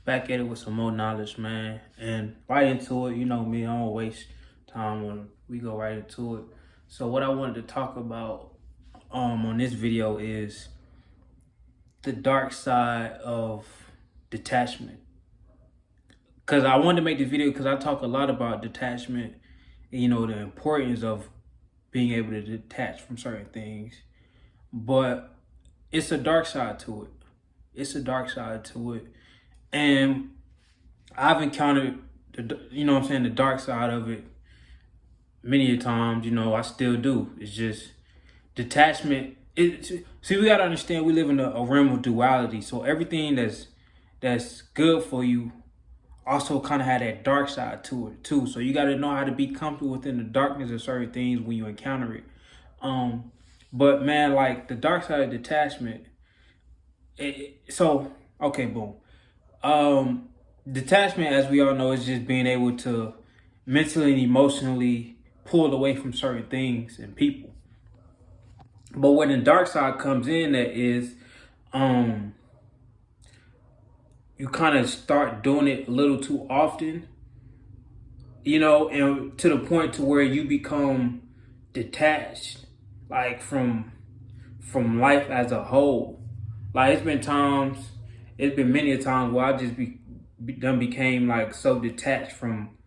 Back at it with some more knowledge, man. And right into it, you know me, I don't waste time when we go right into it. So what I wanted to talk about on this video is the dark side of detachment. Cause I wanted to make this video because I talk a lot about detachment and the importance of being able to detach from certain things. But it's a dark side to it. It's a dark side to it. And I've encountered the dark side of it many a times. I still do. It's just detachment. See, we gotta understand we live in a realm of duality. So everything that's good for you also kind of had that dark side to it too. So you gotta know how to be comfortable within the darkness of certain things when you encounter it. But man, like the dark side of detachment. Okay, boom. Detachment, as we all know, is just being able to mentally and emotionally pull away from certain things and people. But when the dark side comes in, that is, you kind of start doing it a little too often, and to the point to where you become detached, like from life as a whole. Like it's been many a times where I just became like so detached from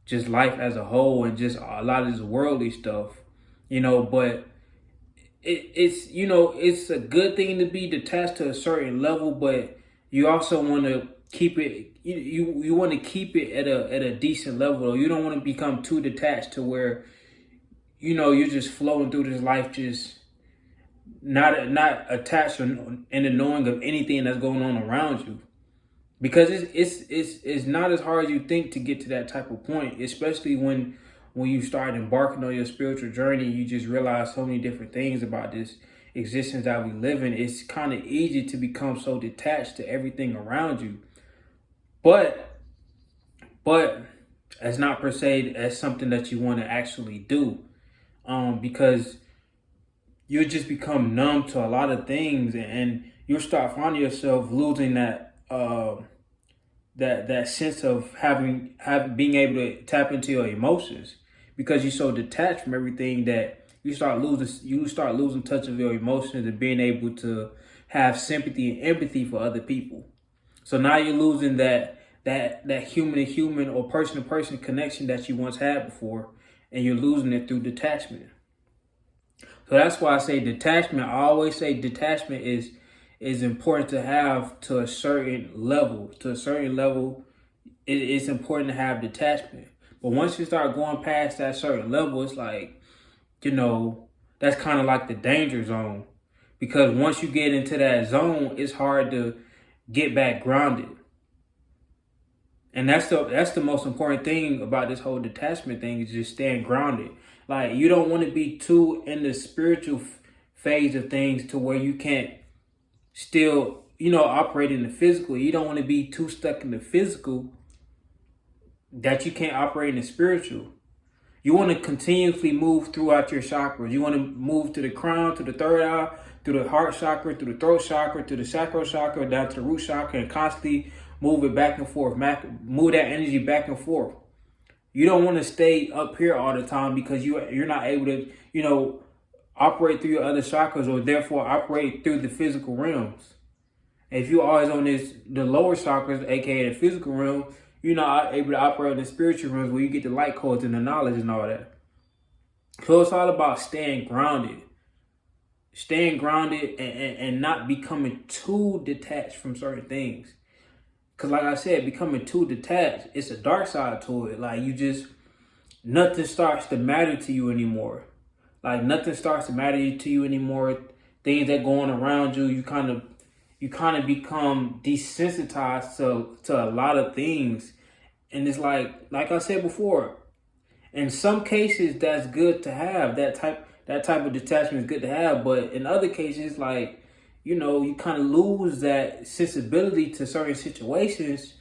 just life as a whole and just a lot of this worldly stuff, but it's a good thing to be detached to a certain level, but you also want to keep it you want to keep it at a decent level. You don't want to become too detached to where you're just flowing through this life just not attached in the knowing of anything that's going on around you, because it's not as hard as you think to get to that type of point, especially when you start embarking on your spiritual journey. You just realize so many different things about this existence that we live in. It's kind of easy to become so detached to everything around you, but it's not per se as something that you want to actually do, because you'll just become numb to a lot of things, and you'll start finding yourself losing that sense of being able to tap into your emotions, because you're so detached from everything that you start losing touch of your emotions and being able to have sympathy and empathy for other people. So now you're losing that human to human or person to person connection that you once had before, and you're losing it through detachment. So that's why I say detachment. I always say detachment is important to have to a certain level. To a certain level, it's important to have detachment. But once you start going past that certain level, it's like, that's kind of like the danger zone. Because once you get into that zone, it's hard to get back grounded. And that's the most important thing about this whole detachment thing, is just staying grounded. Like, you don't want to be too in the spiritual phase of things to where you can't still, operate in the physical. You don't want to be too stuck in the physical that you can't operate in the spiritual. You want to continuously move throughout your chakras. You want to move to the crown, to the third eye, through the heart chakra, through the throat chakra, through the sacral chakra, down to the root chakra, and constantly move it back and forth. Move that energy back and forth. You don't want to stay up here all the time, because you're not able to, operate through your other chakras, or therefore operate through the physical realms. If you're always on the lower chakras, aka the physical realm, you're not able to operate in the spiritual realms where you get the light codes and the knowledge and all that. So it's all about staying grounded. Staying grounded and not becoming too detached from certain things. Because like I said, becoming too detached, it's a dark side to it. Like, nothing starts to matter to you anymore. Like, nothing starts to matter to you anymore. Things that go on around you, you kind of become desensitized to a lot of things. And it's like I said before, in some cases that's good to have. That type of detachment is good to have. But in other cases, like, you kind of lose that sensibility to certain situations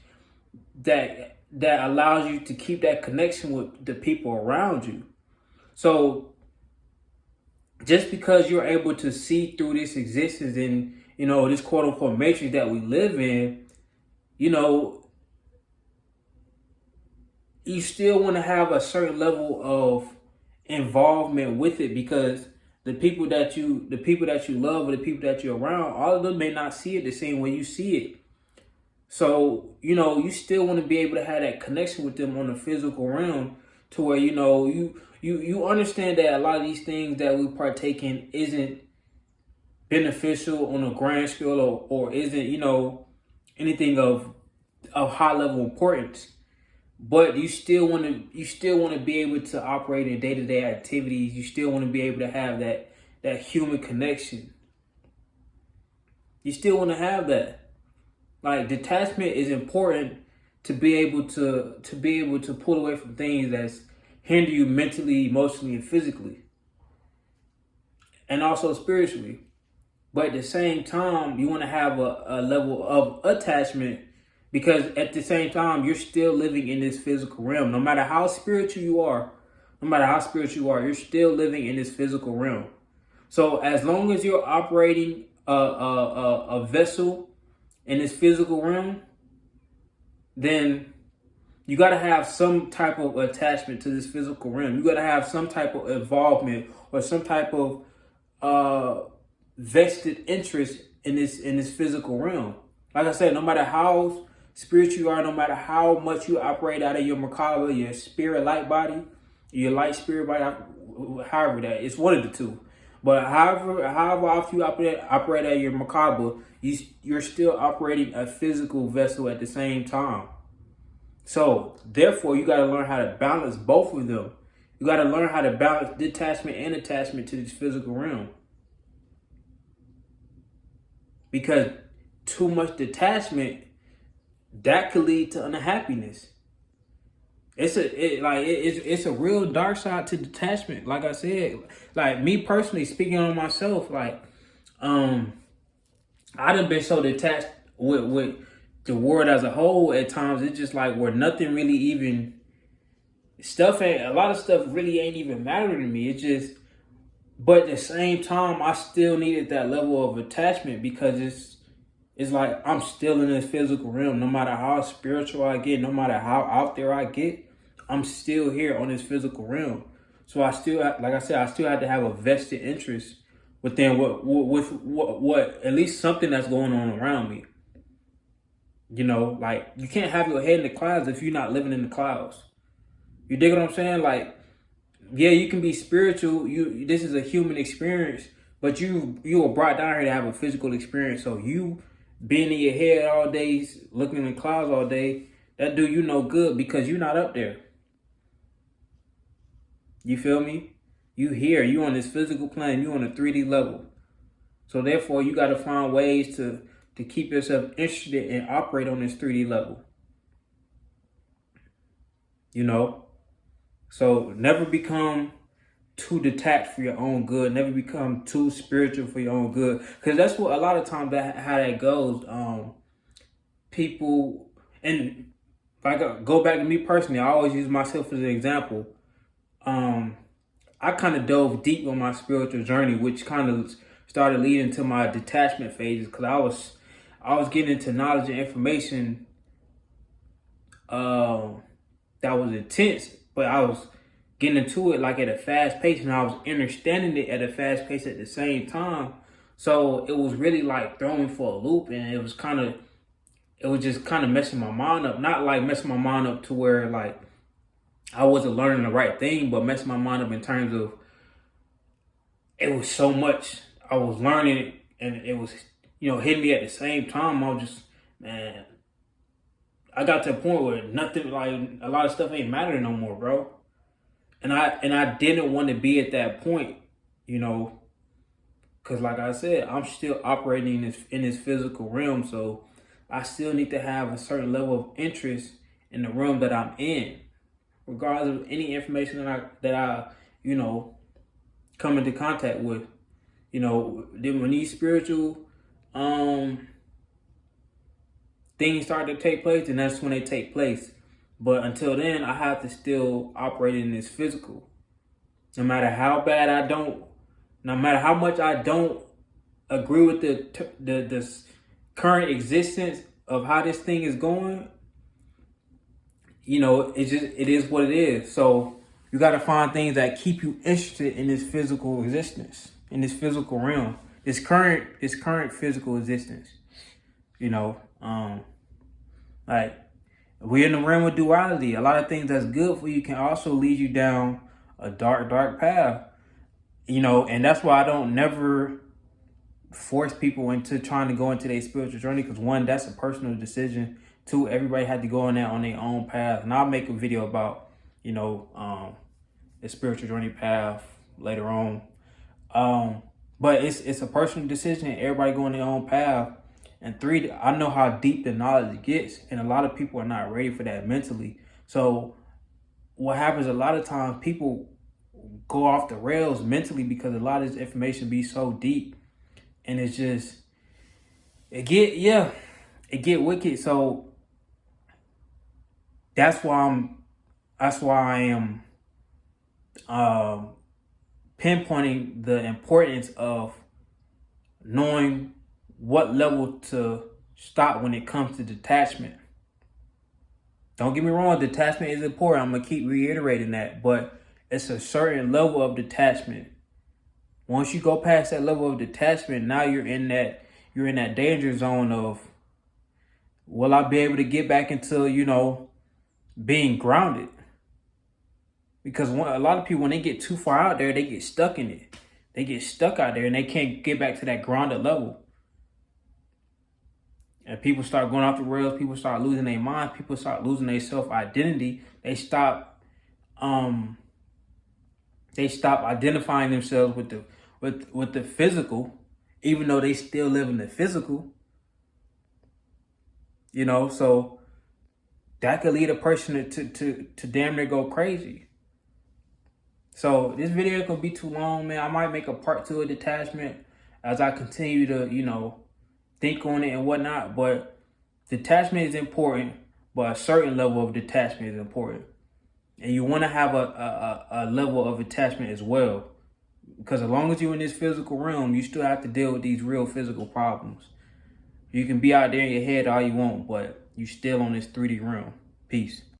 that allows you to keep that connection with the people around you. So just because you're able to see through this existence in, this quote unquote matrix that we live in, you know, you still want to have a certain level of involvement with it, because the people that you love or the people that you're around, all of them may not see it the same way you see it. So, you still want to be able to have that connection with them on the physical realm, to where, you understand that a lot of these things that we partake in isn't beneficial on a grand scale, or isn't, anything of high level importance. But you still want to be able to operate in day-to-day activities. You still want to be able to have that human connection. You still want to have that. Like, detachment is important to be able to pull away from things that's hinder you mentally, emotionally, and physically, and also spiritually. But at the same time, you want to have a level of attachment, because at the same time, you're still living in this physical realm. No matter how spiritual you are, you're still living in this physical realm. So as long as you're operating a vessel in this physical realm, then you got to have some type of attachment to this physical realm. You got to have some type of involvement or some type of vested interest in this physical realm. Like I said, no matter how spiritual you are, no matter how much you operate out of your Merkaba, your spirit light body, your light spirit body, however that, it's one of the two. But however often you operate out of your Merkaba, you're still operating a physical vessel at the same time. So therefore, you got to learn how to balance both of them. You got to learn how to balance detachment and attachment to this physical realm. Because too much detachment, that could lead to unhappiness. It's a real dark side to detachment. Like I said, like me personally, speaking on myself, like I done been so detached with the world as a whole at times. It's just like where nothing really even a lot of stuff really ain't even matter to me. It's just, but at the same time, I still needed that level of attachment, because it's like I'm still in this physical realm. No matter how spiritual I get, no matter how out there I get, I'm still here on this physical realm. So I still, like I said, I still have to have a vested interest within what at least something that's going on around me. Like, you can't have your head in the clouds if you're not living in the clouds. You dig what I'm saying? Like, yeah, you can be spiritual. This is a human experience, but you were brought down here to have a physical experience. So you being in your head all day, looking in the clouds all day, that do you no good, because you're not up there. You feel me? You here, you on this physical plane, you on a 3D level. So therefore, you got to find ways to keep yourself interested and operate on this 3D level. So never become too detached for your own good. Never become too spiritual for your own good, because that's what a lot of times how that goes. People, and like, go back to me personally, I always use myself as an example. I kind of dove deep on my spiritual journey, which kind of started leading to my detachment phases, because I was getting into knowledge and information that was intense, but I was getting into it like at a fast pace, and I was understanding it at a fast pace at the same time. So it was really like throwing me for a loop, and it was just kind of messing my mind up. Not like messing my mind up to where like I wasn't learning the right thing, but messing my mind up in terms of it was so much I was learning, and it was, hitting me at the same time. I was just, man, I got to a point where nothing, like a lot of stuff ain't mattering no more, bro. And I didn't want to be at that point, because like I said, I'm still operating in this physical realm, so I still need to have a certain level of interest in the realm that I'm in, regardless of any information that I come into contact with. Then when these spiritual things start to take place, and that's when they take place. But until then, I have to still operate in this physical. No matter how much I don't agree with the current existence of how this thing is going, it is what it is. So you got to find things that keep you interested in this physical existence, in this physical realm, this current physical existence. Like, we're in the realm of duality. A lot of things that's good for you can also lead you down a dark path. And that's why I don't never force people into trying to go into their spiritual journey, because one, that's a personal decision. Two, everybody had to go on that on their own path. And I'll make a video about, the spiritual journey path later on. But it's a personal decision. Everybody go on their own path. And three, I know how deep the knowledge gets, and a lot of people are not ready for that mentally. So what happens a lot of times, people go off the rails mentally because a lot of this information be so deep, and it's just, it get wicked. So that's why I am pinpointing the importance of knowing what level to stop when it comes to detachment. Don't get me wrong, detachment is important. I'm gonna keep reiterating that, but it's a certain level of detachment. Once you go past that level of detachment, now you're in that danger zone of, will I be able to get back into, being grounded? Because a lot of people, when they get too far out there, they get stuck in it. They get stuck out there and they can't get back to that grounded level. And people start going off the rails. People start losing their minds. People start losing their self-identity. They stop identifying themselves with the physical, even though they still live in the physical. So that could lead a person to damn near go crazy. So this video is gonna be too long, man. I might make a part 2 of detachment as I continue to, think on it and whatnot. But detachment is important, but a certain level of detachment is important. And you want to have a level of attachment as well. Because as long as you're in this physical realm, you still have to deal with these real physical problems. You can be out there in your head all you want, but you still on this 3D realm. Peace.